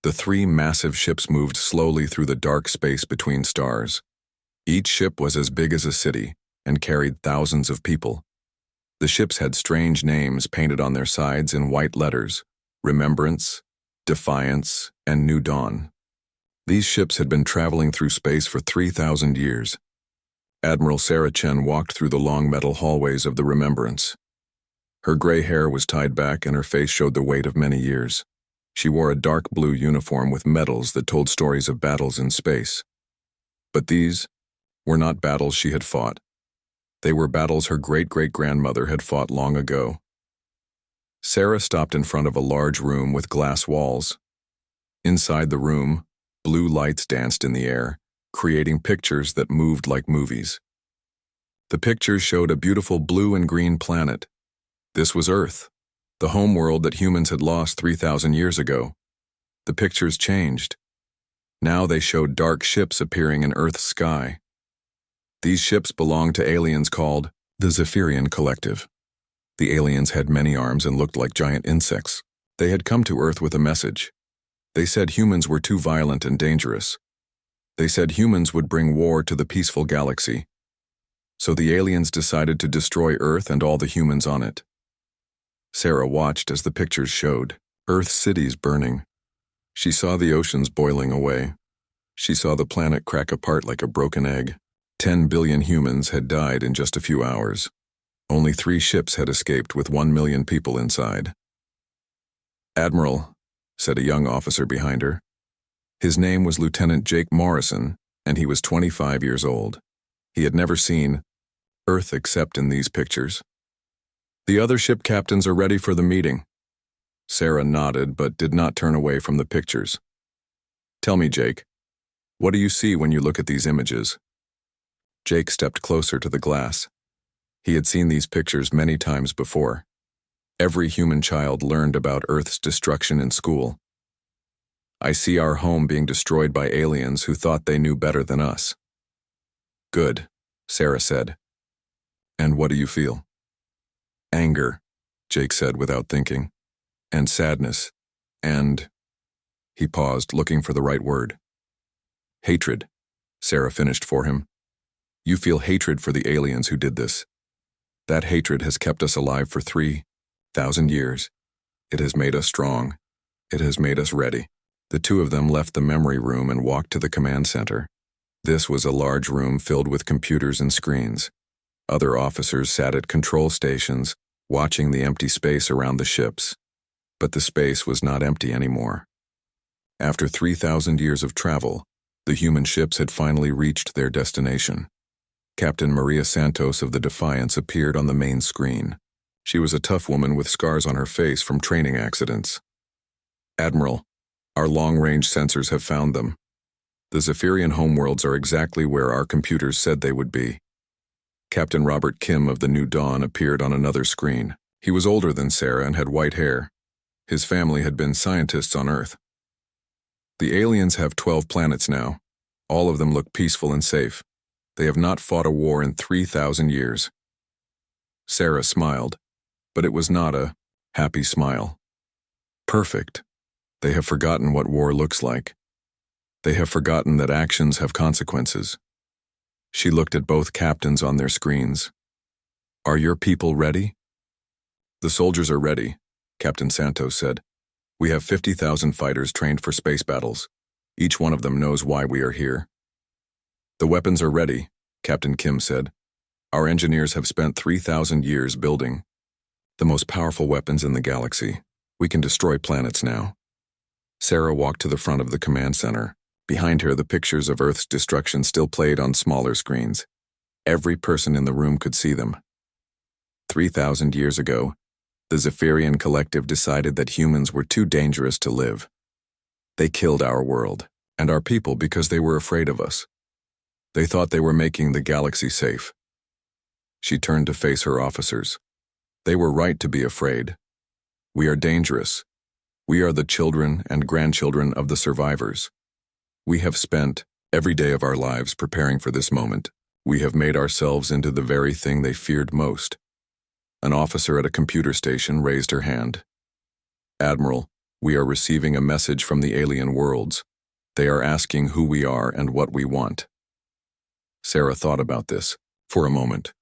The three massive ships moved slowly through the dark space between stars. Each ship was as big as a city and carried thousands of people. The ships had strange names painted on their sides in white letters: Remembrance, Defiance, and New Dawn. These ships had been traveling through space for 3,000 years. Admiral Sarah Chen walked through the long metal hallways of the Remembrance. Her gray hair was tied back and her face showed the weight of many years. She wore a dark blue uniform with medals that told stories of battles in space. But these were not battles she had fought. They were battles her great-great-grandmother had fought long ago. Sarah stopped in front of a large room with glass walls. Inside the room, blue lights danced in the air, creating pictures that moved like movies. The pictures showed a beautiful blue and green planet. This was Earth, the homeworld that humans had lost 3,000 years ago. The pictures changed. Now they showed dark ships appearing in Earth's sky. These ships belonged to aliens called the Zephyrian Collective. The aliens had many arms and looked like giant insects. They had come to Earth with a message. They said humans were too violent and dangerous. They said humans would bring war to the peaceful galaxy. So the aliens decided to destroy Earth and all the humans on it. Sarah watched as the pictures showed Earth's cities burning. She saw the oceans boiling away. She saw the planet crack apart like a broken egg. 10 billion humans had died in just a few hours. Only 3 ships had escaped with 1 million people inside. "Admiral," said a young officer behind her. His name was Lieutenant Jake Morrison, and he was 25 years old. He had never seen Earth except in these pictures. "The other ship captains are ready for the meeting." Sarah nodded but did not turn away from the pictures. "Tell me, Jake, what do you see when you look at these images?" Jake stepped closer to the glass. He had seen these pictures many times before. Every human child learned about Earth's destruction in school. "I see our home being destroyed by aliens who thought they knew better than us." "Good," Sarah said. "And what do you feel?" "Anger," Jake said without thinking, "and sadness, and—" He paused, looking for the right word. "Hatred," Sarah finished for him. "You feel hatred for the aliens who did this. That hatred has kept us alive for 3,000 years. It has made us strong. It has made us ready." The two of them left the memory room and walked to the command center. This was a large room filled with computers and screens. Other officers sat at control stations, watching the empty space around the ships. But the space was not empty anymore. After 3,000 years of travel, the human ships had finally reached their destination. Captain Maria Santos of the Defiance appeared on the main screen. She was a tough woman with scars on her face from training accidents. "Admiral, our long-range sensors have found them. The Zephyrian homeworlds are exactly where our computers said they would be." Captain Robert Kim of the New Dawn appeared on another screen. He was older than Sarah and had white hair. His family had been scientists on Earth. "The aliens have 12 planets now. All of them look peaceful and safe. They have not fought a war in 3,000 years. Sarah smiled, but it was not a happy smile. "Perfect. They have forgotten what war looks like. They have forgotten that actions have consequences." She looked at both captains on their screens. "Are your people ready?" "The soldiers are ready," Captain Santos said. "We have 50,000 fighters trained for space battles. Each one of them knows why we are here." "The weapons are ready," Captain Kim said. "Our engineers have spent 3,000 years building the most powerful weapons in the galaxy. We can destroy planets now." Sarah walked to the front of the command center. Behind her, the pictures of Earth's destruction still played on smaller screens. Every person in the room could see them. 3,000 years ago, the Zephyrian Collective decided that humans were too dangerous to live. They killed our world and our people because they were afraid of us. They thought they were making the galaxy safe. She turned to face her officers. They were right to be afraid. We are dangerous. We are the children and grandchildren of the survivors. We have spent every day of our lives preparing for this moment. We have made ourselves into the very thing they feared most. An officer at a computer station raised her hand. "Admiral, We are receiving a message from the alien worlds. They are asking who we are and what we want. Sarah thought about this for a moment.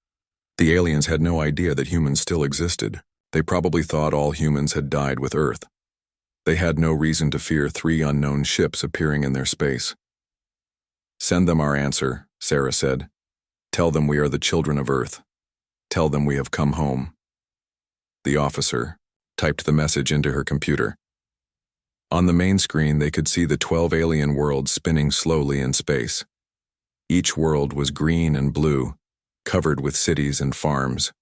The aliens had no idea that humans still existed. They probably thought all humans had died with Earth. They had no reason to fear 3 unknown ships appearing in their space. Send them our answer, Sarah said. Tell them we are the children of Earth. Tell them we have come home. The officer typed the message into her computer. On the main screen, they could see the 12 alien worlds spinning slowly in space. Each world was green and blue, covered with cities and farms.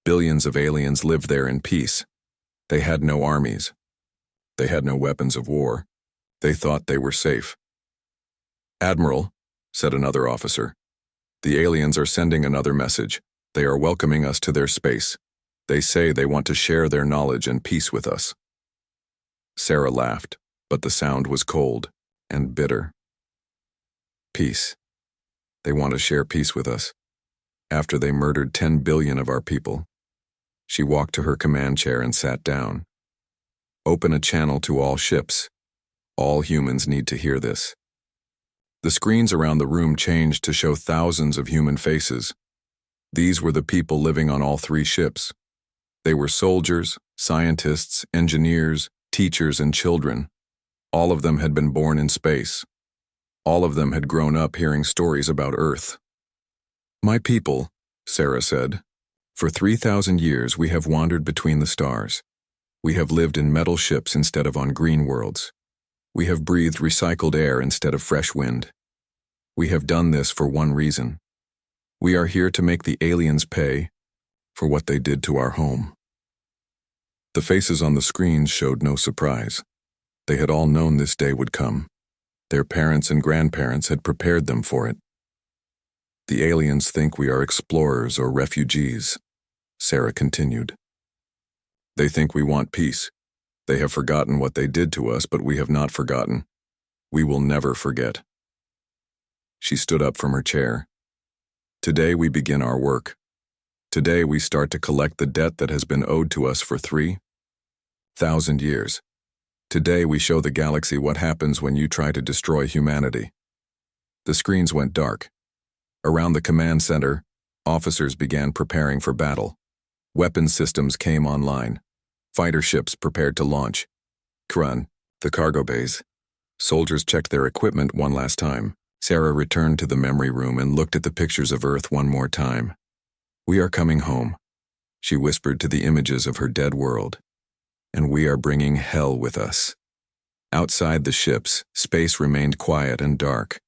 Billions of aliens lived there in peace. They had no armies. They had no weapons of war. They thought they were safe. Admiral, said another officer, the aliens are sending another message. They are welcoming us to their space. They say they want to share their knowledge and peace with us. Sarah laughed, but the sound was cold and bitter. Peace. They want to share peace with us. After they murdered 10 billion of our people. She walked to her command chair and sat down. Open a channel to all ships. All humans need to hear this. The screens around the room changed to show thousands of human faces. These were the people living on all 3 ships. They were soldiers, scientists, engineers, teachers, and children. All of them had been born in space. All of them had grown up hearing stories about Earth. My people, Sarah said, for 3,000 years we have wandered between the stars. We have lived in metal ships instead of on green worlds. We have breathed recycled air instead of fresh wind. We have done this for one reason. We are here to make the aliens pay for what they did to our home. The faces on the screens showed no surprise. They had all known this day would come. Their parents and grandparents had prepared them for it. The aliens think we are explorers or refugees, Sarah continued. They think we want peace. They have forgotten what they did to us, but we have not forgotten. We will never forget. She stood up from her chair. Today we begin our work. Today we start to collect the debt that has been owed to us for 3,000 years. Today we show the galaxy what happens when you try to destroy humanity. The screens went dark. Around the command center, officers began preparing for battle. Weapons systems came online. Fighter ships prepared to launch. Krun, the cargo bays. Soldiers checked their equipment one last time. Sarah returned to the memory room and looked at the pictures of Earth one more time. We are coming home, she whispered to the images of her dead world. And we are bringing hell with us. Outside the ships, space remained quiet and dark.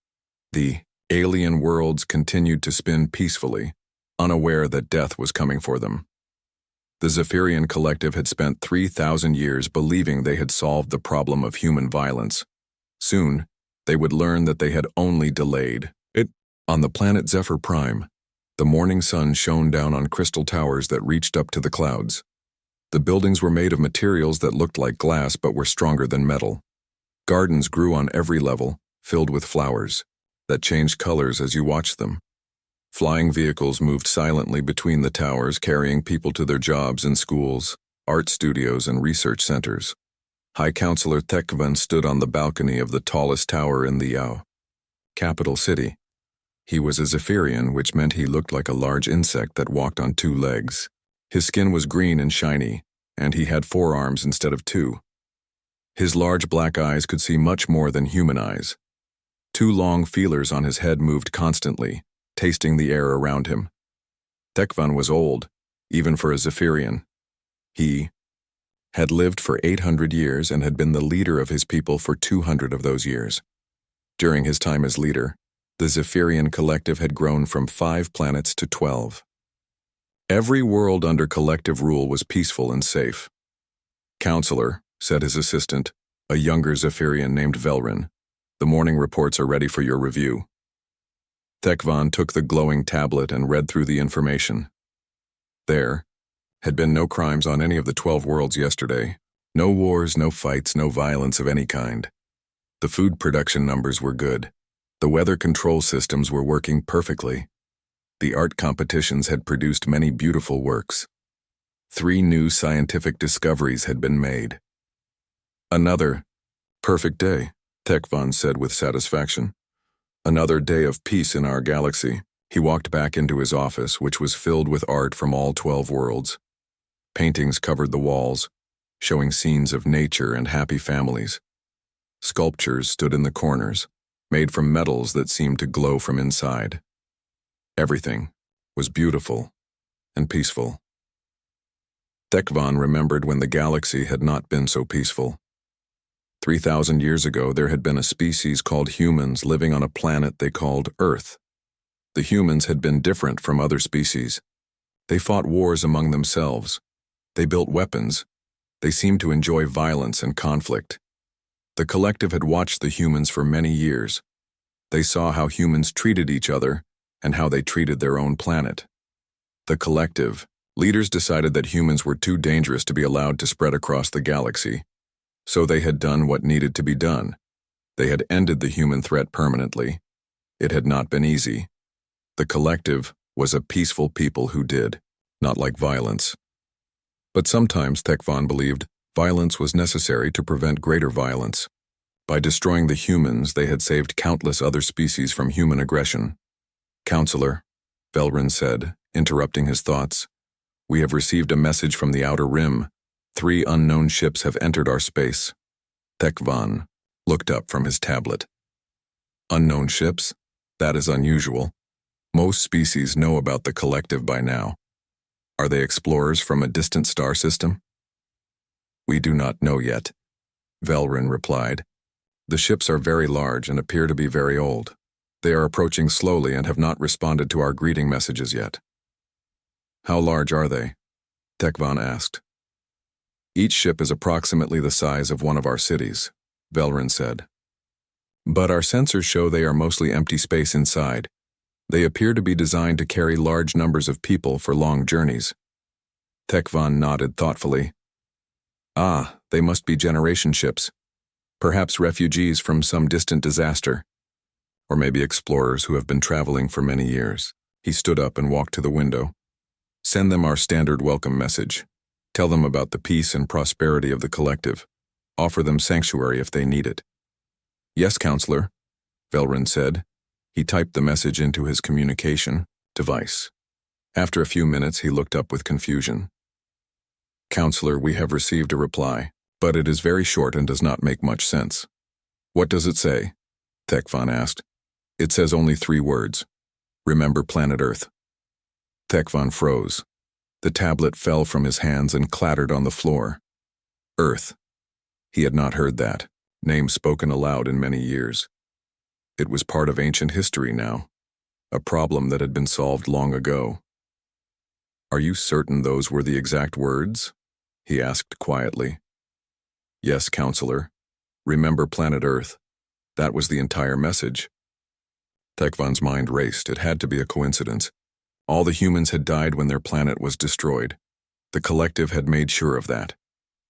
The alien worlds continued to spin peacefully, unaware that death was coming for them. The Zephyrian collective had spent 3,000 years believing they had solved the problem of human violence. Soon, they would learn that they had only delayed it. On the planet Zephyr Prime, the morning sun shone down on crystal towers that reached up to the clouds. The buildings were made of materials that looked like glass but were stronger than metal. Gardens grew on every level, filled with flowers that changed colors as you watched them. Flying vehicles moved silently between the towers, carrying people to their jobs in schools, art studios, and research centers. High Counselor Thekvan stood on the balcony of the tallest tower in the Yao capital city. He was a Zephyrian, which meant he looked like a large insect that walked on 2 legs. His skin was green and shiny, and he had 4 arms instead of 2. His large black eyes could see much more than human eyes. 2 long feelers on his head moved constantly, tasting the air around him. Thekvan was old, even for a Zephyrian. He had lived for 800 years and had been the leader of his people for 200 of those years. During his time as leader, the Zephyrian collective had grown from 5 planets to 12. Every world under collective rule was peaceful and safe. Counselor, said his assistant, a younger Zephyrian named Velrin, the morning reports are ready for your review. Thekvan took the glowing tablet and read through the information. There had been no crimes on any of the 12 worlds yesterday. No wars, no fights, no violence of any kind. The food production numbers were good. The weather control systems were working perfectly. The art competitions had produced many beautiful works. 3 new scientific discoveries had been made. Another perfect day, Tekvan said with satisfaction. Another day of peace in our galaxy. He walked back into his office, which was filled with art from all 12 worlds. Paintings covered the walls, showing scenes of nature and happy families. Sculptures stood in the corners, made from metals that seemed to glow from inside. Everything was beautiful and peaceful. Tekvan remembered when the galaxy had not been so peaceful. 3,000 years ago, there had been a species called humans living on a planet they called Earth. The humans had been different from other species. They fought wars among themselves. They built weapons. They seemed to enjoy violence and conflict. The collective had watched the humans for many years. They saw how humans treated each other and how they treated their own planet. The collective, leaders decided that humans were too dangerous to be allowed to spread across the galaxy. So they had done what needed to be done. They had ended the human threat permanently. It had not been easy. The collective was a peaceful people who did not like violence. But sometimes, Tekvan believed, violence was necessary to prevent greater violence. By destroying the humans, they had saved countless other species from human aggression. Counselor, Velrin said, interrupting his thoughts, we have received a message from the Outer Rim. 3 unknown ships have entered our space. Tekvan looked up from his tablet. Unknown ships? That is unusual. Most species know about the collective by now. Are they explorers from a distant star system? We do not know yet, Velrin replied. The ships are very large and appear to be very old. They are approaching slowly and have not responded to our greeting messages yet. How large are they? Tekvan asked. Each ship is approximately the size of one of our cities, Velrin said. But our sensors show they are mostly empty space inside. They appear to be designed to carry large numbers of people for long journeys. Tekvan nodded thoughtfully. Ah, they must be generation ships. Perhaps refugees from some distant disaster. Or maybe explorers who have been traveling for many years. He stood up and walked to the window. Send them our standard welcome message. Tell them about the peace and prosperity of the collective. Offer them sanctuary if they need it. Yes, Counselor, Velrin said. He typed the message into his communication device. After a few minutes, he looked up with confusion. Counselor, we have received a reply, but it is very short and does not make much sense. What does it say? Tekvan asked. It says only 3 words. Remember planet Earth. Tekvan froze. The tablet fell from his hands and clattered on the floor. Earth. He had not heard that name spoken aloud in many years. It was part of ancient history now, a problem that had been solved long ago. Are you certain those were the exact words? He asked quietly. Yes, Counselor. Remember planet Earth. That was the entire message. Tekvan's mind raced. It had to be a coincidence. All the humans had died when their planet was destroyed. The collective had made sure of that.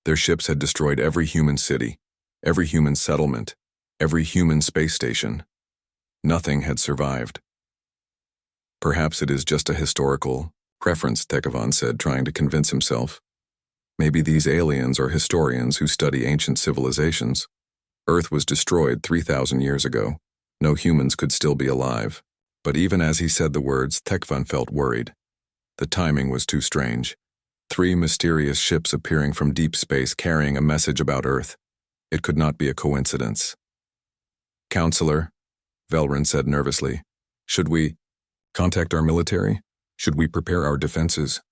Their ships had destroyed every human city, every human settlement, every human space station. Nothing had survived. Perhaps it is just a historical preference, Tekvan said, trying to convince himself. Maybe these aliens are historians who study ancient civilizations. Earth was destroyed 3,000 years ago. No humans could still be alive. But even as he said the words, Tekvan felt worried. The timing was too strange. 3 mysterious ships appearing from deep space carrying a message about Earth. It could not be a coincidence. Counselor, Velrin said nervously, should we contact our military? Should we prepare our defenses?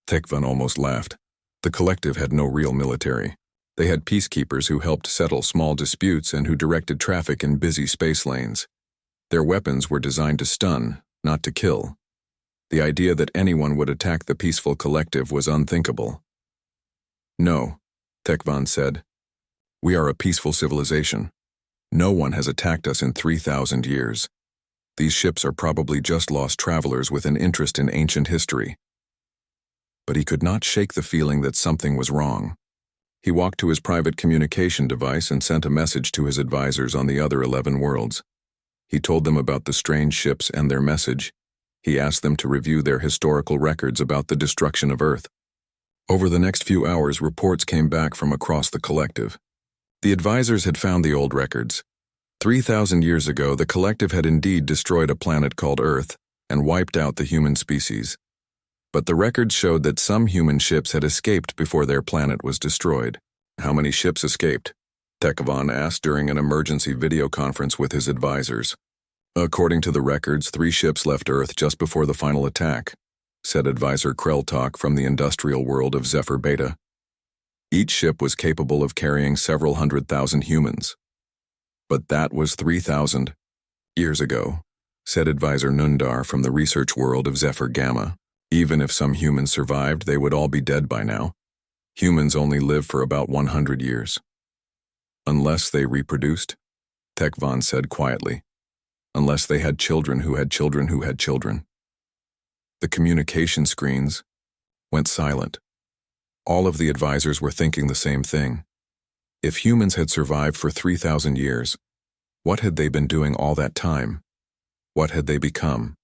Tekvan almost laughed. The collective had no real military. They had peacekeepers who helped settle small disputes and who directed traffic in busy space lanes. Their weapons were designed to stun, not to kill. The idea that anyone would attack the peaceful collective was unthinkable. No, Tekvan said. We are a peaceful civilization. No one has attacked us in 3,000 years. These ships are probably just lost travelers with an interest in ancient history. But he could not shake the feeling that something was wrong. He walked to his private communication device and sent a message to his advisors on the other 11 worlds. He told them about the strange ships and their message. He asked them to review their historical records about the destruction of Earth. Over the next few hours, reports came back from across the collective. The advisors had found the old records. 3,000 years ago, the collective had indeed destroyed a planet called Earth and wiped out the human species. But the records showed that some human ships had escaped before their planet was destroyed. How many ships escaped? Tekvan asked during an emergency video conference with his advisors. According to the records, 3 ships left Earth just before the final attack, said advisor Kreltok from the industrial world of Zephyr Beta. Each ship was capable of carrying several 100,000 humans. But that was 3,000 years ago, said advisor Nundar from the research world of Zephyr Gamma. Even if some humans survived, they would all be dead by now. Humans only live for about 100 years. Unless they reproduced, Tekvan said quietly. Unless they had children who had children who had children. The communication screens went silent. All of the advisors were thinking the same thing. If humans had survived for 3,000 years, what had they been doing all that time? What had they become?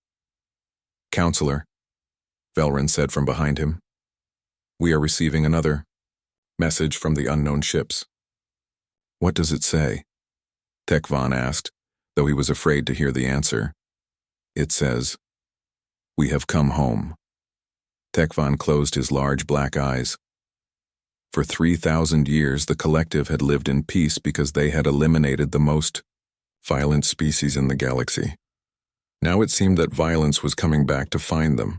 Counselor, Velrin said from behind him. We are receiving another message from the unknown ships. What does it say? Tekvan asked, though he was afraid to hear the answer. It says, "We have come home." Tekvan closed his large black eyes. For 3,000 years, the collective had lived in peace because they had eliminated the most violent species in the galaxy. Now it seemed that violence was coming back to find them,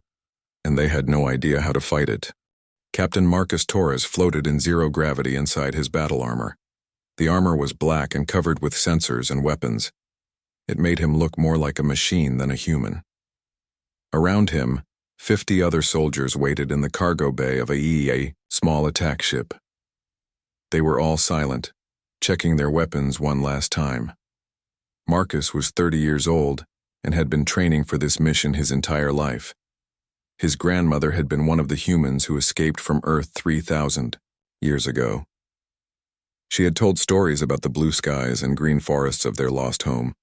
and they had no idea how to fight it. Captain Marcus Torres floated in zero gravity inside his battle armor. The armor was black and covered with sensors and weapons. It made him look more like a machine than a human. Around him, 50 other soldiers waited in the cargo bay of a small attack ship. They were all silent, checking their weapons one last time. Marcus was 30 years old and had been training for this mission his entire life. His grandmother had been one of the humans who escaped from Earth 3,000 years ago. She had told stories about the blue skies and green forests of their lost home,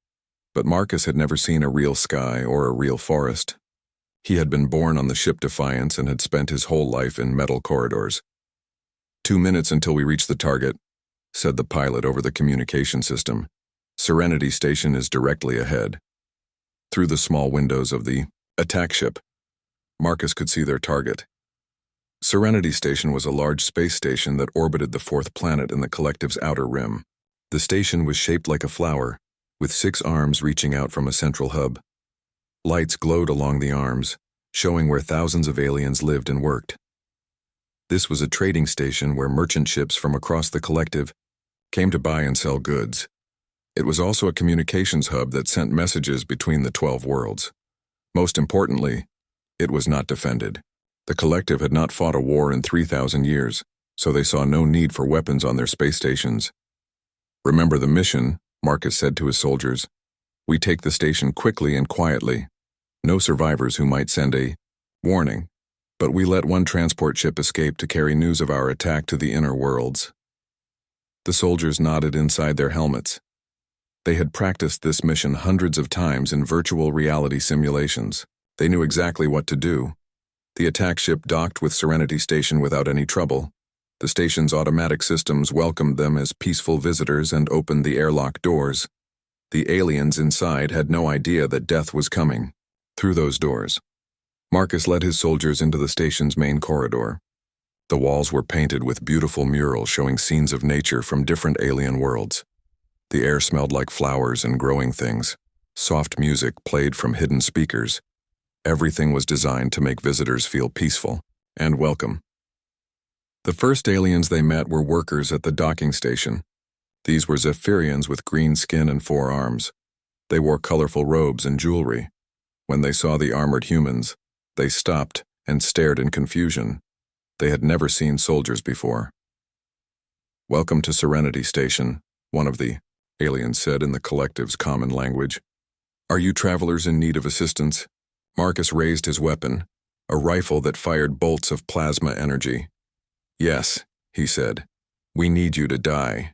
but Marcus had never seen a real sky or a real forest. He had been born on the ship Defiance and had spent his whole life in metal corridors. 2 minutes until we reach the target, said the pilot over the communication system. Serenity Station is directly ahead. Through the small windows of the attack ship, Marcus could see their target. Serenity Station was a large space station that orbited the 4th planet in the collective's outer rim. The station was shaped like a flower, with 6 arms reaching out from a central hub. Lights glowed along the arms, showing where thousands of aliens lived and worked. This was a trading station where merchant ships from across the collective came to buy and sell goods. It was also a communications hub that sent messages between the 12 worlds. Most importantly, it was not defended. The collective had not fought a war in 3,000 years, so they saw no need for weapons on their space stations. Remember the mission, Marcus said to his soldiers. We take the station quickly and quietly. No survivors who might send a warning, but we let one transport ship escape to carry news of our attack to the inner worlds. The soldiers nodded inside their helmets. They had practiced this mission hundreds of times in virtual reality simulations. They knew exactly what to do. The attack ship docked with Serenity Station without any trouble. The station's automatic systems welcomed them as peaceful visitors and opened the airlock doors. The aliens inside had no idea that death was coming. Through those doors, Marcus led his soldiers into the station's main corridor. The walls were painted with beautiful murals showing scenes of nature from different alien worlds. The air smelled like flowers and growing things. Soft music played from hidden speakers. Everything was designed to make visitors feel peaceful and welcome. The first aliens they met were workers at the docking station. These were Zephyrians with green skin and 4 arms. They wore colorful robes and jewelry. When they saw the armored humans, they stopped and stared in confusion. They had never seen soldiers before. Welcome to Serenity Station, one of the aliens said in the collective's common language. Are you travelers in need of assistance? Marcus raised his weapon, a rifle that fired bolts of plasma energy. Yes, he said. We need you to die.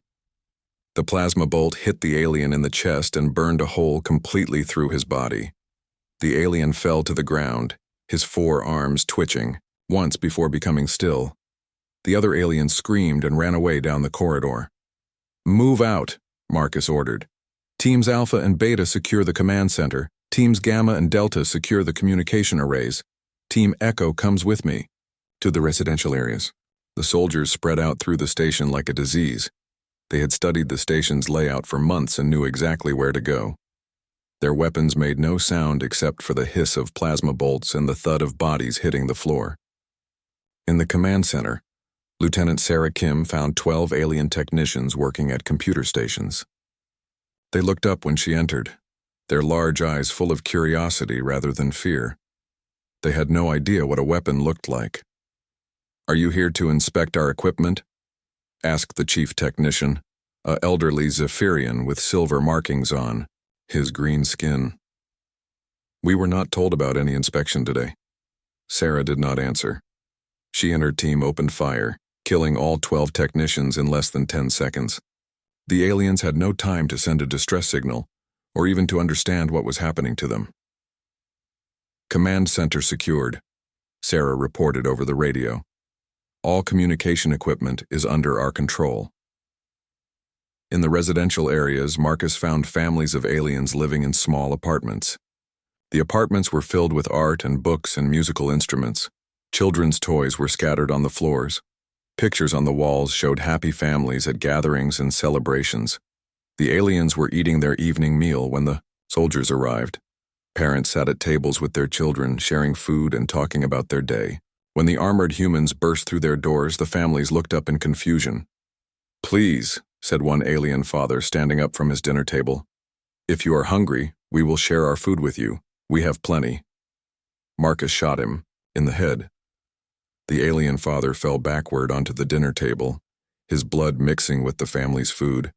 The plasma bolt hit the alien in the chest and burned a hole completely through his body. The alien fell to the ground, his 4 arms twitching, once before becoming still. The other alien screamed and ran away down the corridor. Move out, Marcus ordered. Teams Alpha and Beta secure the command center. Teams Gamma and Delta secure the communication arrays. Team Echo comes with me. To the residential areas. The soldiers spread out through the station like a disease. They had studied the station's layout for months and knew exactly where to go. Their weapons made no sound except for the hiss of plasma bolts and the thud of bodies hitting the floor. In the command center, Lieutenant Sarah Kim found 12 alien technicians working at computer stations. They looked up when she entered, their large eyes full of curiosity rather than fear. They had no idea what a weapon looked like. "Are you here to inspect our equipment?" asked the chief technician, a elderly Zephyrian with silver markings on his green skin. "We were not told about any inspection today." Sarah did not answer. She and her team opened fire, killing all 12 technicians in less than 10 seconds. The aliens had no time to send a distress signal, or even to understand what was happening to them. "Command center secured," Sarah reported over the radio. "All communication equipment is under our control." In the residential areas, Marcus found families of aliens living in small apartments. The apartments were filled with art and books and musical instruments. Children's toys were scattered on the floors. Pictures on the walls showed happy families at gatherings and celebrations. The aliens were eating their evening meal when the soldiers arrived. Parents sat at tables with their children, sharing food and talking about their day. When the armored humans burst through their doors, the families looked up in confusion. "Please," said one alien father standing up from his dinner table. "If you are hungry, we will share our food with you. We have plenty." Marcus shot him in the head. The alien father fell backward onto the dinner table, his blood mixing with the family's food.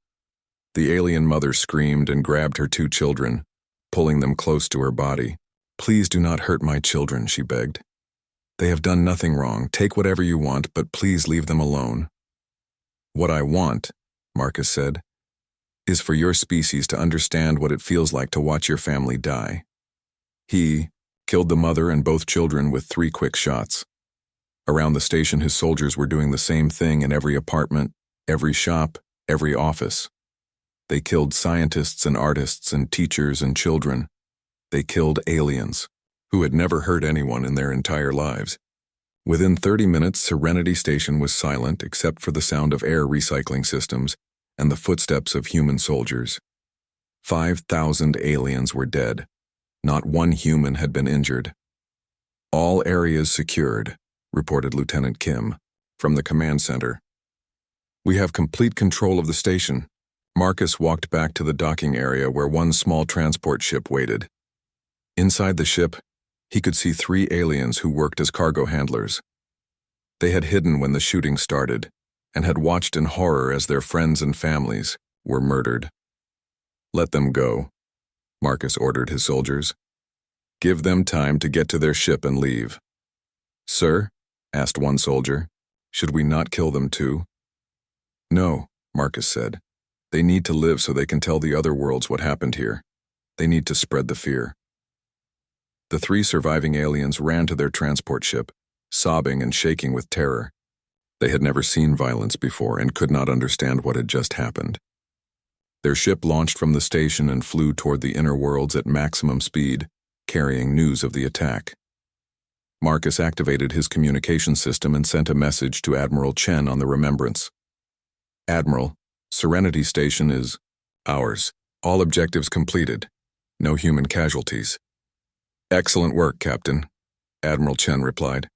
The alien mother screamed and grabbed her 2 children, pulling them close to her body. "Please do not hurt my children," she begged. "They have done nothing wrong. Take whatever you want, but please leave them alone." "What I want," Marcus said, "is for your species to understand what it feels like to watch your family die." He killed the mother and both children with 3 quick shots. Around the station, his soldiers were doing the same thing in every apartment, every shop, every office. They killed scientists and artists and teachers and children. They killed aliens, who had never hurt anyone in their entire lives. Within 30 minutes, Serenity Station was silent except for the sound of air recycling systems and the footsteps of human soldiers. 5,000 aliens were dead. Not one human had been injured. "All areas secured," reported Lieutenant Kim, from the command center. "We have complete control of the station." Marcus walked back to the docking area where one small transport ship waited. Inside the ship, he could see 3 aliens who worked as cargo handlers. They had hidden when the shooting started, and had watched in horror as their friends and families were murdered. "Let them go," Marcus ordered his soldiers. "Give them time to get to their ship and leave." "Sir?" asked one soldier. "Should we not kill them too?" "No," Marcus said. "They need to live so they can tell the other worlds what happened here. They need to spread the fear." The 3 surviving aliens ran to their transport ship, sobbing and shaking with terror. They had never seen violence before and could not understand what had just happened. Their ship launched from the station and flew toward the inner worlds at maximum speed, carrying news of the attack. Marcus activated his communication system and sent a message to Admiral Chen on the Remembrance. "Admiral, Serenity Station is ours. All objectives completed. No human casualties." "Excellent work, Captain," Admiral Chen replied.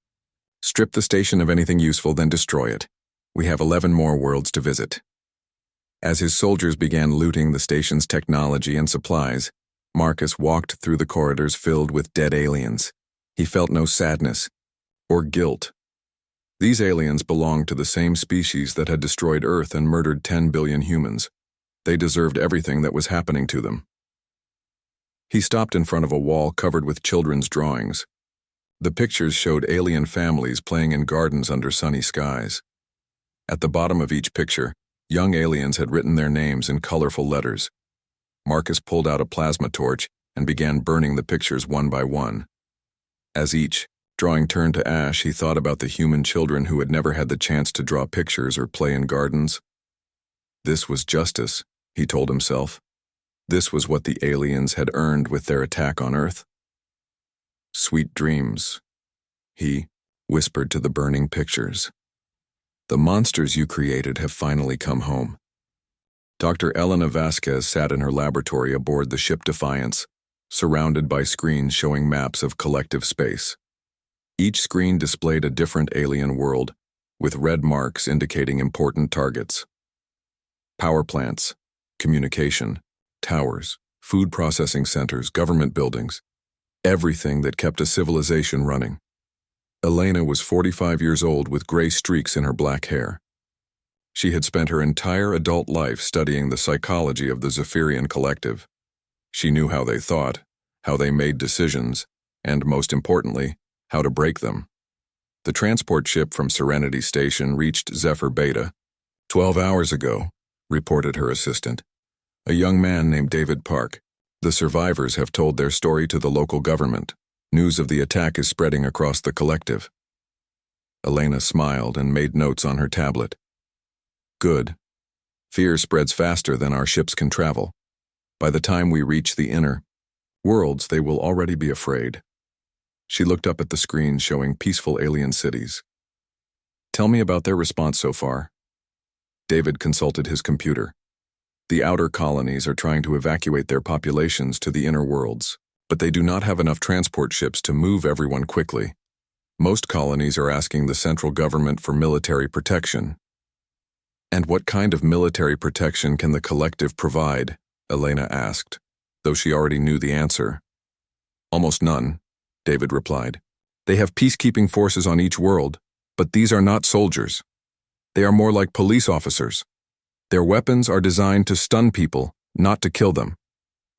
"Strip the station of anything useful, then destroy it. We have 11 more worlds to visit." As his soldiers began looting the station's technology and supplies, Marcus walked through the corridors filled with dead aliens. He felt no sadness or guilt. These aliens belonged to the same species that had destroyed Earth and murdered 10 billion humans. They deserved everything that was happening to them. He stopped in front of a wall covered with children's drawings. The pictures showed alien families playing in gardens under sunny skies. At the bottom of each picture, young aliens had written their names in colorful letters. Marcus pulled out a plasma torch and began burning the pictures one by one. As each drawing turned to ash, he thought about the human children who had never had the chance to draw pictures or play in gardens. This was justice, he told himself. This was what the aliens had earned with their attack on Earth. Sweet dreams, he whispered to the burning pictures. The monsters you created have finally come home. Dr. Elena Vasquez sat in her laboratory aboard the ship Defiance, surrounded by screens showing maps of collective space. Each screen displayed a different alien world, with red marks indicating important targets. Power plants, communication, towers, food processing centers, government buildings, everything that kept a civilization running. Elena was 45 years old with gray streaks in her black hair. She had spent her entire adult life studying the psychology of the Zephyrian collective. She knew how they thought, how they made decisions, and, most importantly, how to break them. The transport ship from Serenity Station reached Zephyr Beta 12 hours ago, reported her assistant. A young man named David Park. The survivors have told their story to the local government. News of the attack is spreading across the collective. Elena smiled and made notes on her tablet. Good. Fear spreads faster than our ships can travel. By the time we reach the inner worlds, they will already be afraid. She looked up at the screen showing peaceful alien cities. Tell me about their response so far. David consulted his computer. The outer colonies are trying to evacuate their populations to the inner worlds, but they do not have enough transport ships to move everyone quickly. Most colonies are asking the central government for military protection. And what kind of military protection can the collective provide? Elena asked, though she already knew the answer. Almost none, David replied. They have peacekeeping forces on each world, but these are not soldiers. They are more like police officers. Their weapons are designed to stun people, not to kill them.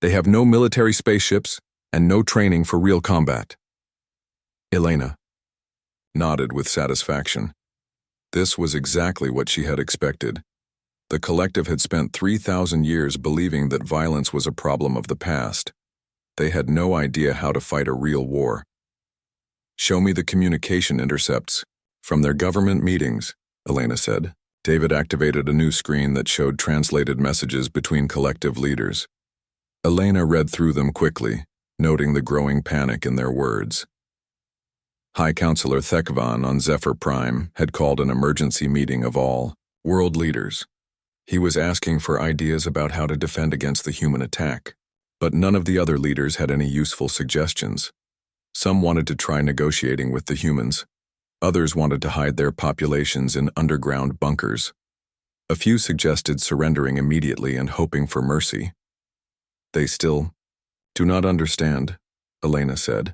They have no military spaceships and no training for real combat. Elena nodded with satisfaction. This was exactly what she had expected. The collective had spent 3,000 years believing that violence was a problem of the past. They had no idea how to fight a real war. Show me the communication intercepts from their government meetings, Elena said. David activated a new screen that showed translated messages between collective leaders. Elena read through them quickly, noting the growing panic in their words. High Counselor Thekvan on Zephyr Prime had called an emergency meeting of all world leaders. He was asking for ideas about how to defend against the human attack, but none of the other leaders had any useful suggestions. Some wanted to try negotiating with the humans. Others wanted to hide their populations in underground bunkers. A few suggested surrendering immediately and hoping for mercy. They still do not understand, Elena said.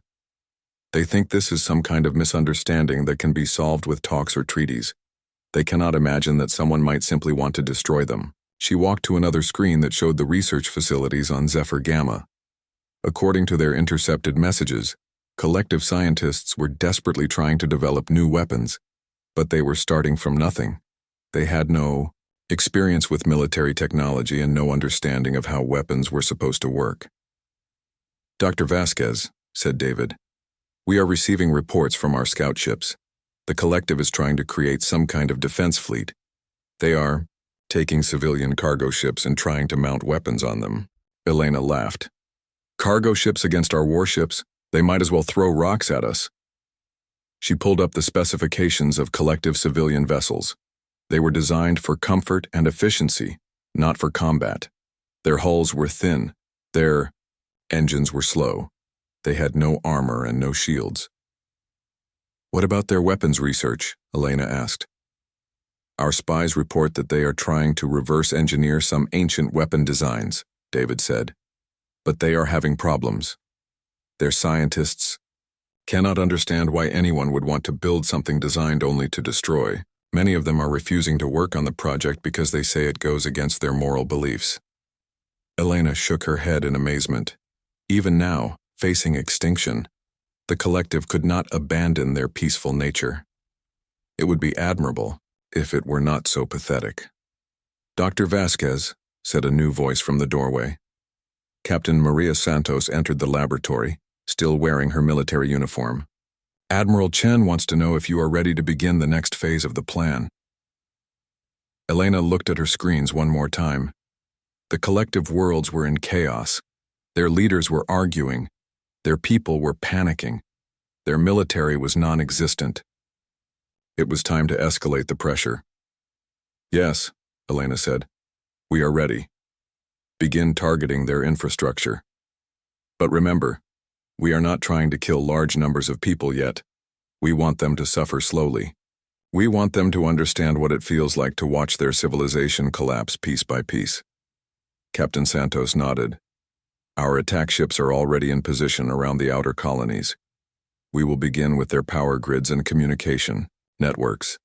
They think this is some kind of misunderstanding that can be solved with talks or treaties. They cannot imagine that someone might simply want to destroy them. She walked to another screen that showed the research facilities on Zephyr Gamma. According to their intercepted messages, collective scientists were desperately trying to develop new weapons, but they were starting from nothing. They had no experience with military technology and no understanding of how weapons were supposed to work. Dr. Vasquez, said David, we are receiving reports from our scout ships. The collective is trying to create some kind of defense fleet. They are taking civilian cargo ships and trying to mount weapons on them. Elena laughed. Cargo ships against our warships? They might as well throw rocks at us. She pulled up the specifications of collective civilian vessels. They were designed for comfort and efficiency, not for combat. Their hulls were thin. Their engines were slow. They had no armor and no shields. What about their weapons research? Elena asked. Our spies report that they are trying to reverse engineer some ancient weapon designs, David said. But they are having problems. Their scientists cannot understand why anyone would want to build something designed only to destroy. Many of them are refusing to work on the project because they say it goes against their moral beliefs. Elena shook her head in amazement. Even now, facing extinction, the collective could not abandon their peaceful nature. It would be admirable if it were not so pathetic. Dr. Vasquez, said a new voice from the doorway. Captain Maria Santos entered the laboratory, still wearing her military uniform. Admiral Chen wants to know if you are ready to begin the next phase of the plan. Elena looked at her screens one more time. The collective worlds were in chaos. Their leaders were arguing. Their people were panicking. Their military was non-existent. It was time to escalate the pressure. Yes, Elena said. We are ready. Begin targeting their infrastructure. But remember, we are not trying to kill large numbers of people yet. We want them to suffer slowly. We want them to understand what it feels like to watch their civilization collapse piece by piece. Captain Santos nodded. Our attack ships are already in position around the outer colonies. We will begin with their power grids and communication networks.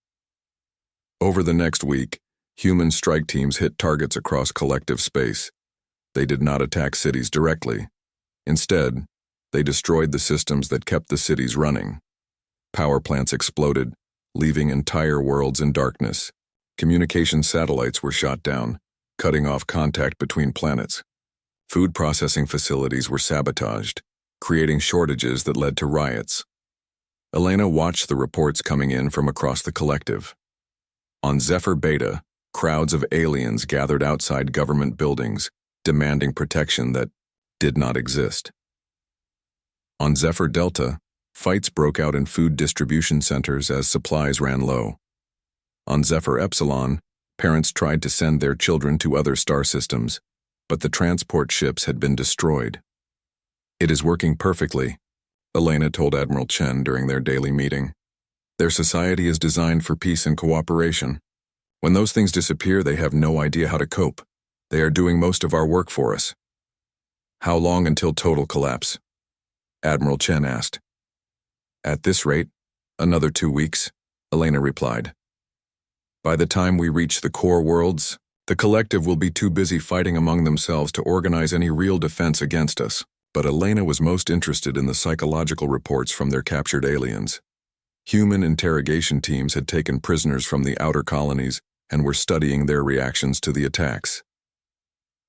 Over the next week, human strike teams hit targets across collective space. They did not attack cities directly. Instead, they destroyed the systems that kept the cities running. Power plants exploded, leaving entire worlds in darkness. Communication satellites were shot down, cutting off contact between planets. Food processing facilities were sabotaged, creating shortages that led to riots. Elena watched the reports coming in from across the collective. On Zephyr Beta, crowds of aliens gathered outside government buildings, demanding protection that did not exist. On Zephyr Delta, fights broke out in food distribution centers as supplies ran low. On Zephyr Epsilon, parents tried to send their children to other star systems, but the transport ships had been destroyed. It is working perfectly, Elena told Admiral Chen during their daily meeting. Their society is designed for peace and cooperation. When those things disappear, they have no idea how to cope. They are doing most of our work for us. How long until total collapse? Admiral Chen asked. At this rate, another 2 weeks, Elena replied. By the time we reach the core worlds, the collective will be too busy fighting among themselves to organize any real defense against us. But Elena was most interested in the psychological reports from their captured aliens. Human interrogation teams had taken prisoners from the outer colonies and were studying their reactions to the attacks.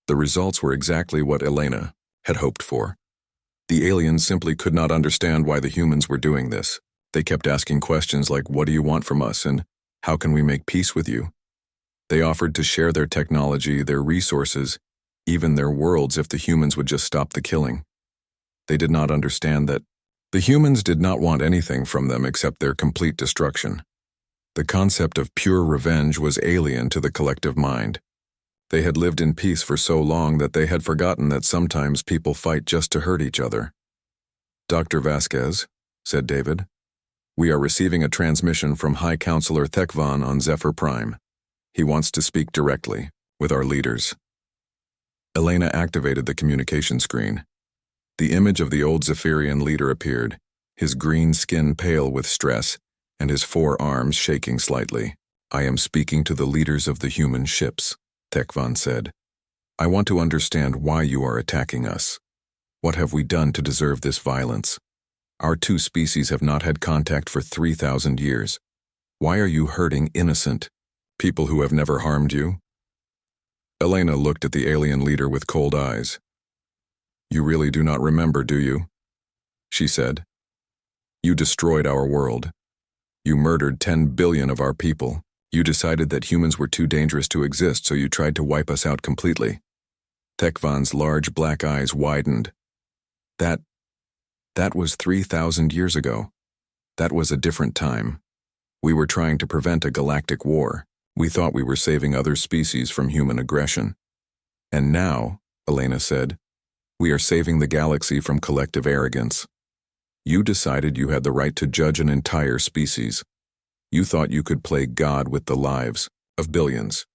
The results were exactly what Elena had hoped for. The aliens simply could not understand why the humans were doing this. They kept asking questions like, "What do you want from us?" and "How can we make peace with you?" They offered to share their technology, their resources, even their worlds if the humans would just stop the killing. They did not understand that the humans did not want anything from them except their complete destruction. The concept of pure revenge was alien to the collective mind. They had lived in peace for so long that they had forgotten that sometimes people fight just to hurt each other. "Dr. Vasquez," said David, "we are receiving a transmission from High Counselor Thekvan on Zephyr Prime. He wants to speak directly with our leaders." Elena activated the communication screen. The image of the old Zephyrian leader appeared, his green skin pale with stress, and his 4 arms shaking slightly. "I am speaking to the leaders of the human ships," Thekvan said. "I want to understand why you are attacking us. What have we done to deserve this violence? Our 2 species have not had contact for 3,000 years. Why are you hurting innocent people who have never harmed you?" Elena looked at the alien leader with cold eyes. "You really do not remember, do you?" she said. "You destroyed our world. You murdered 10 billion of our people. You decided that humans were too dangerous to exist, so you tried to wipe us out completely." Thekvan's large black eyes widened. That was 3,000 years ago. That was a different time. We were trying to prevent a galactic war. We thought we were saving other species from human aggression. And now, Elena said, we are saving the galaxy from collective arrogance. You decided you had the right to judge an entire species. You thought you could play God with the lives of billions.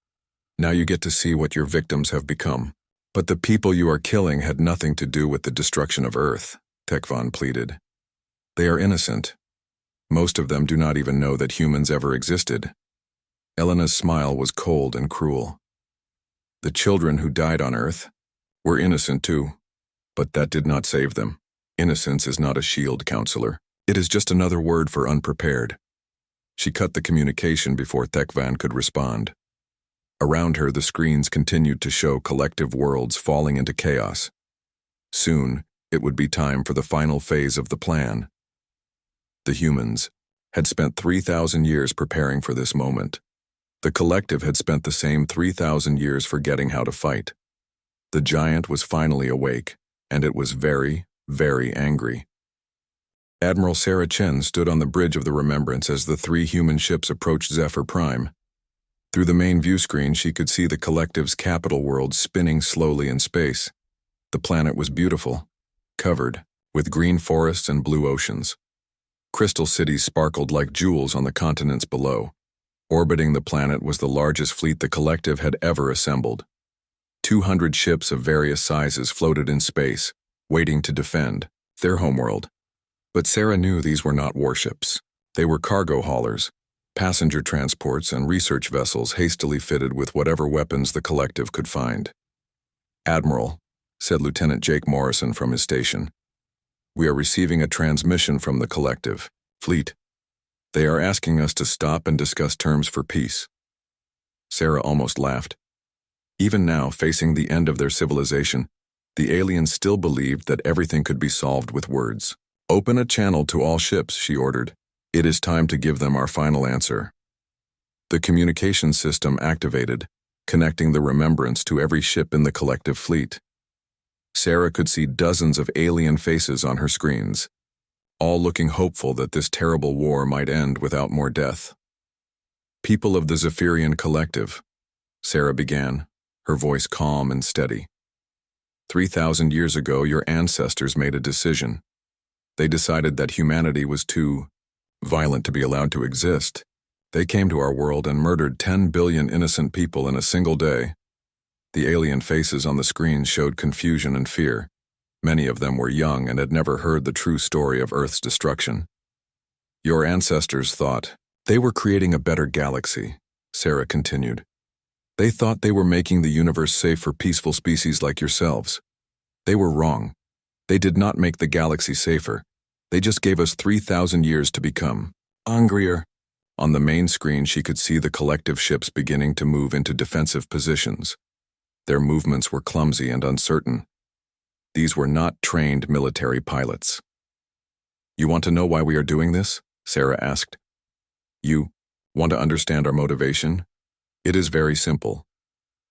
Now you get to see what your victims have become. But the people you are killing had nothing to do with the destruction of Earth, Thekvan pleaded. They are innocent. Most of them do not even know that humans ever existed. Elena's smile was cold and cruel. The children who died on Earth were innocent too, but that did not save them. Innocence is not a shield, counselor. It is just another word for unprepared. She cut the communication before Thekvan could respond. Around her, the screens continued to show collective worlds falling into chaos. Soon, it would be time for the final phase of the plan. The humans had spent 3,000 years preparing for this moment. The collective had spent the same 3,000 years forgetting how to fight. The giant was finally awake, and it was very, very angry. Admiral Sarah Chen stood on the bridge of the Remembrance as the three human ships approached Zephyr Prime. Through the main view screen, she could see the collective's capital world spinning slowly in space. The planet was beautiful, covered with green forests and blue oceans. Crystal cities sparkled like jewels on the continents below. Orbiting the planet was the largest fleet the collective had ever assembled. 200 ships of various sizes floated in space, waiting to defend their homeworld. But Sarah knew these were not warships. They were cargo haulers, passenger transports, and research vessels hastily fitted with whatever weapons the collective could find. "Admiral," said Lieutenant Jake Morrison from his station, "we are receiving a transmission from the collective fleet. They are asking us to stop and discuss terms for peace." Sarah almost laughed. Even now, facing the end of their civilization, the aliens still believed that everything could be solved with words. "Open a channel to all ships," she ordered. "It is time to give them our final answer." The communication system activated, connecting the Remembrance to every ship in the collective fleet. Sarah could see dozens of alien faces on her screens, all looking hopeful that this terrible war might end without more death. "People of the Zephyrian Collective," Sarah began, her voice calm and steady. 3,000 years ago, your ancestors made a decision. They decided that humanity was too violent to be allowed to exist. They came to our world and murdered 10 billion innocent people in a single day. The alien faces on the screen showed confusion and fear. Many of them were young and had never heard the true story of Earth's destruction. "Your ancestors thought they were creating a better galaxy," Sarah continued. "They thought they were making the universe safe for peaceful species like yourselves. They were wrong. They did not make the galaxy safer. They just gave us 3,000 years to become angrier." On the main screen, she could see the collective ships beginning to move into defensive positions. Their movements were clumsy and uncertain. These were not trained military pilots. "You want to know why we are doing this?" Sarah asked. "You want to understand our motivation? It is very simple.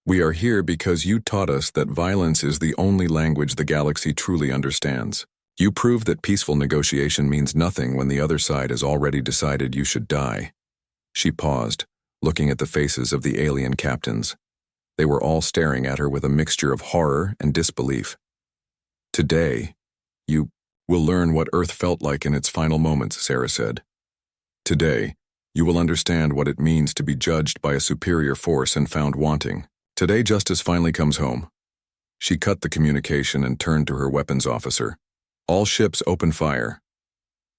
We are here because you taught us that violence is the only language the galaxy truly understands. You proved that peaceful negotiation means nothing when the other side has already decided you should die." She paused, looking at the faces of the alien captains. They were all staring at her with a mixture of horror and disbelief. "Today, you will learn what Earth felt like in its final moments," Sarah said. "Today, you will understand what it means to be judged by a superior force and found wanting. Today, justice finally comes home." She cut the communication and turned to her weapons officer. "All ships open fire."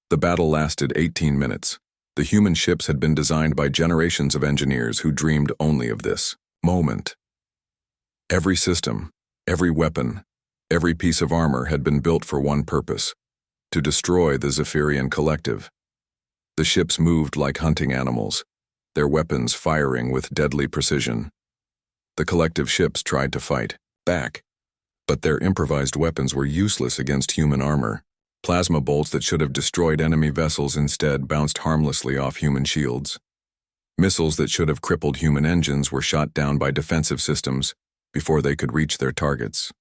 The battle lasted 18 minutes. The human ships had been designed by generations of engineers who dreamed only of this moment. Every system, every weapon, every piece of armor had been built for one purpose: to destroy the Zephyrian Collective. The ships moved like hunting animals, their weapons firing with deadly precision. The collective ships tried to fight back, but their improvised weapons were useless against human armor. Plasma bolts that should have destroyed enemy vessels instead bounced harmlessly off human shields. Missiles that should have crippled human engines were shot down by defensive systems before they could reach their targets.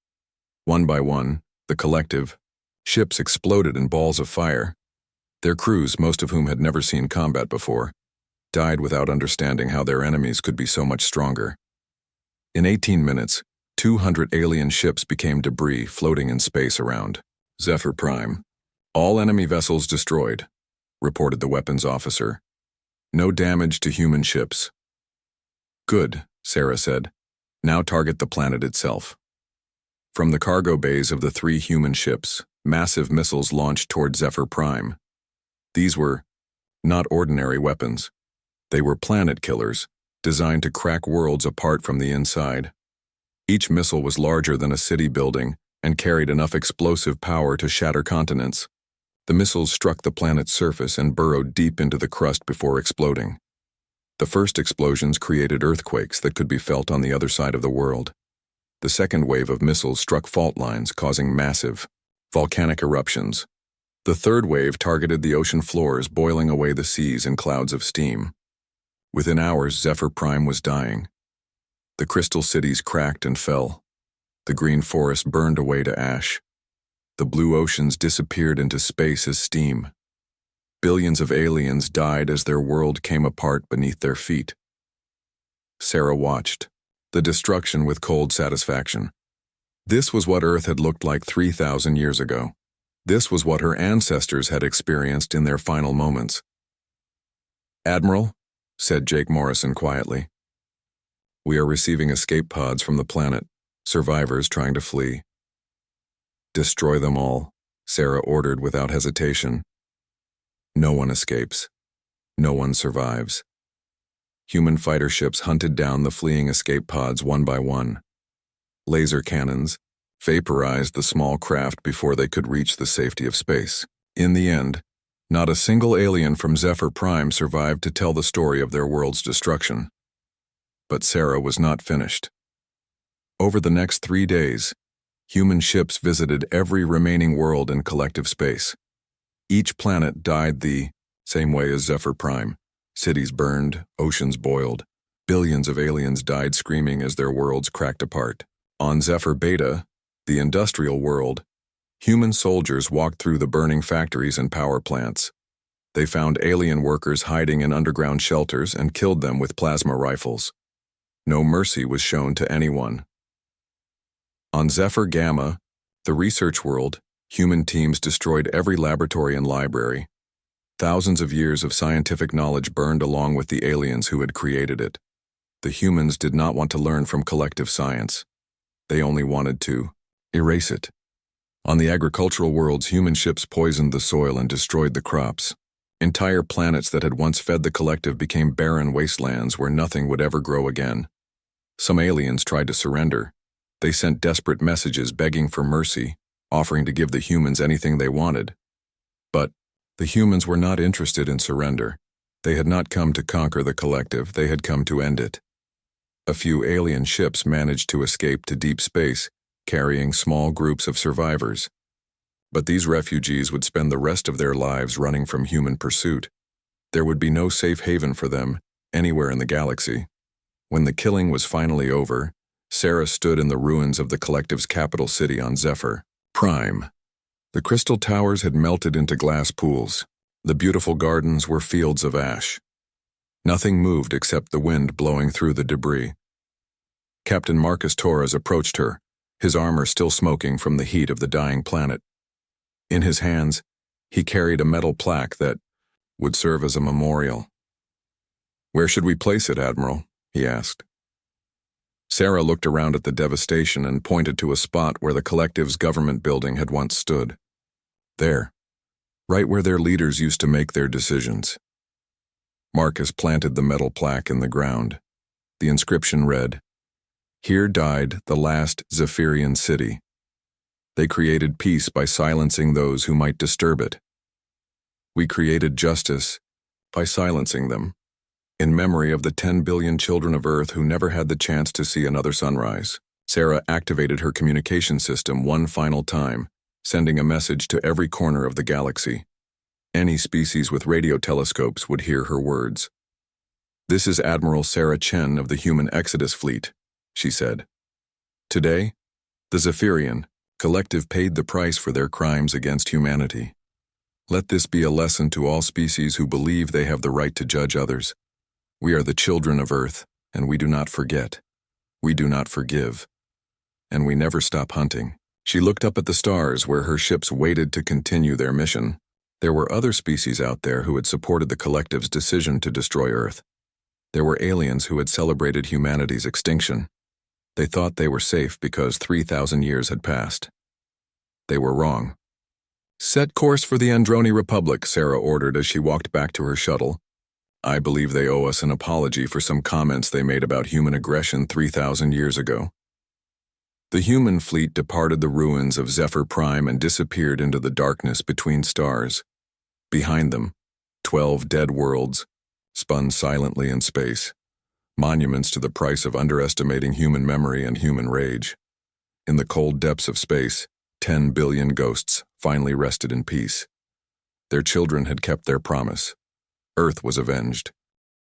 One by one, the collective ships exploded in balls of fire. Their crews, most of whom had never seen combat before, died without understanding how their enemies could be so much stronger. In 18 minutes, 200 alien ships became debris floating in space around Zephyr Prime. "All enemy vessels destroyed," reported the weapons officer. "No damage to human ships." "Good," Sarah said. "Now target the planet itself." From the cargo bays of the three human ships, massive missiles launched toward Zephyr Prime. These were not ordinary weapons. They were planet killers, designed to crack worlds apart from the inside. Each missile was larger than a city building and carried enough explosive power to shatter continents. The missiles struck the planet's surface and burrowed deep into the crust before exploding. The first explosions created earthquakes that could be felt on the other side of the world. The second wave of missiles struck fault lines, causing massive volcanic eruptions. The third wave targeted the ocean floors, boiling away the seas in clouds of steam. Within hours, Zephyr Prime was dying. The crystal cities cracked and fell. The green forest burned away to ash. The blue oceans disappeared into space as steam. Billions of aliens died as their world came apart beneath their feet. Sarah watched the destruction with cold satisfaction. This was what Earth had looked like 3,000 years ago. This was what her ancestors had experienced in their final moments. "Admiral," said Jake Morrison quietly, "we are receiving escape pods from the planet, survivors trying to flee." "Destroy them all," Sarah ordered without hesitation. No one escapes. No one survives. Human fighter ships hunted down the fleeing escape pods one by one. Laser cannons vaporized the small craft before they could reach the safety of space. In the end, not a single alien from Zephyr Prime survived to tell the story of their world's destruction. But Sarah was not finished. Over the next 3 days, human ships visited every remaining world in collective space. Each planet died the same way as Zephyr Prime. Cities burned, oceans boiled. Billions of aliens died screaming as their worlds cracked apart. On Zephyr Beta, the industrial world, human soldiers walked through the burning factories and power plants. They found alien workers hiding in underground shelters and killed them with plasma rifles. No mercy was shown to anyone. On Zephyr Gamma, the research world, human teams destroyed every laboratory and library. Thousands of years of scientific knowledge burned along with the aliens who had created it. The humans did not want to learn from collective science. They only wanted to erase it. On the agricultural worlds, human ships poisoned the soil and destroyed the crops. Entire planets that had once fed the collective became barren wastelands where nothing would ever grow again. Some aliens tried to surrender. They sent desperate messages begging for mercy, offering to give the humans anything they wanted. But the humans were not interested in surrender. They had not come to conquer the collective, they had come to end it. A few alien ships managed to escape to deep space, carrying small groups of survivors. But these refugees would spend the rest of their lives running from human pursuit. There would be no safe haven for them anywhere in the galaxy. When the killing was finally over, Sarah stood in the ruins of the collective's capital city on Zephyr Prime. The crystal towers had melted into glass pools. The beautiful gardens were fields of ash. Nothing moved except the wind blowing through the debris. Captain Marcus Torres approached her, his armor still smoking from the heat of the dying planet. In his hands, he carried a metal plaque that would serve as a memorial. "Where should we place it, Admiral?" he asked. Sarah looked around at the devastation and pointed to a spot where the collective's government building had once stood. There, right where their leaders used to make their decisions. Marcus planted the metal plaque in the ground. The inscription read, "Here died the last Zephyrian city. They created peace by silencing those who might disturb it. We created justice by silencing them, in memory of the 10 billion children of Earth who never had the chance to see another sunrise." Sarah activated her communication system one final time, sending a message to every corner of the galaxy. Any species with radio telescopes would hear her words. "This is Admiral Sarah Chen of the Human Exodus Fleet," she said. "Today, the Zephyrian collective paid the price for their crimes against humanity. Let this be a lesson to all species who believe they have the right to judge others. We are the children of Earth, and we do not forget. We do not forgive. And we never stop hunting." She looked up at the stars where her ships waited to continue their mission. There were other species out there who had supported the collective's decision to destroy Earth. There were aliens who had celebrated humanity's extinction. They thought they were safe because 3,000 years had passed. They were wrong. "Set course for the Androni Republic," Sarah ordered as she walked back to her shuttle. "I believe they owe us an apology for some comments they made about human aggression 3,000 years ago." The human fleet departed the ruins of Zephyr Prime and disappeared into the darkness between stars. Behind them, 12 dead worlds spun silently in space, monuments to the price of underestimating human memory and human rage. In the cold depths of space, 10 billion ghosts finally rested in peace. Their children had kept their promise. Earth was avenged.